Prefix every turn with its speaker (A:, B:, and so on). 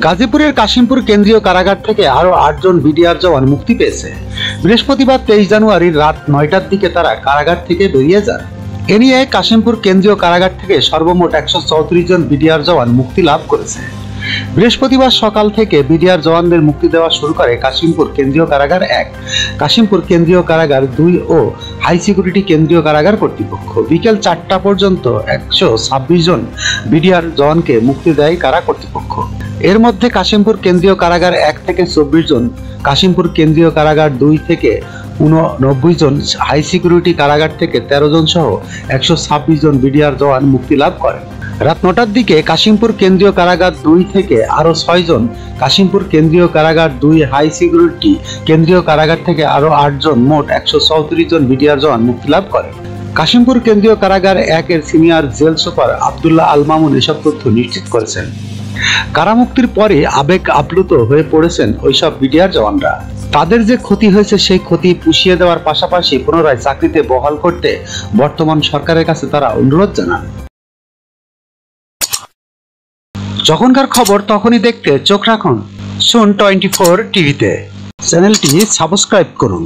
A: গাজীপুরের কাশিমপুর কেন্দ্রীয় কারাগার থেকে আরো ৮ জন বিডিআর জওয়ান মুক্তি পেয়েছে। বৃহস্পতিবার 23 জানুয়ারি রাত ৯টার দিকে তারা কারাগার থেকে বেরিয়ে যান। এ নিয়ে কাশিমপুর কেন্দ্রীয় কারাগার থেকে সর্বমোট ১৩৪ জন বিডিআর জওয়ান মুক্তি লাভ করেছে। বৃহস্পতিবার সকাল থেকে বিডিআর জওয়ানদের মুক্তি দেওয়া শুরু করে কাশিমপুর কেন্দ্রীয় কারাগার ১, কাশিমপুর কেন্দ্রীয় কারাগার ২ ও হাই সিকিউরিটি কেন্দ্রীয় কারাগার কর্তৃপক্ষ। বিকেল ৪টা পর্যন্ত ১২৬ জন বিডিআর জওয়ানকে মুক্তি দেয় কারা কর্তৃপক্ষ। এর মধ্যে কাশিমপুর কেন্দ্রীয় কারাগার ১ থেকে ২৪ জন, কাশিমপুর কেন্দ্রীয় কারাগার ২ থেকে ৮৯ জন, হাই সিকিউরিটি কারাগার থেকে ১৩ জন সহ ১২৬ জন বিডিআর জওয়ান মুক্তি লাভ করেন। রাত ৯টার দিকে কাশিমপুর কেন্দ্রীয় কারাগার ২ থেকে আরো ৬ জন, কাশিমপুর কেন্দ্রীয় কারাগার ২ হাই সিকিউরিটি কেন্দ্রীয় কারাগার থেকে আরো ৮ জন, মোট ১৩৪ জন বিডিআর জওয়ান মুক্তি লাভ করেন। কাশিমপুর কেন্দ্রীয় কারাগার ১ এর senior jail super Abdullah Al Mamun এসব তথ্য নিশ্চিত করেছেন। কারামুক্তির পরে আবেগ আপ্লুত হয়ে পড়েছেন ওইসব বিডিআর জওয়ানরা। তাদের যে ক্ষতি হয়েছে সেই ক্ষতি পুষিয়ে দেওয়ার পাশাপাশি পুনরায় চাকরিতে বহাল করতে বর্তমান সরকারের কাছে তারা অনুরোধ জানান। যখনকার খবর তখনই দেখতে চোখ রাখুন সুন 24 টিভিতে। চ্যানেলটি সাবস্ক্রাইব করুন।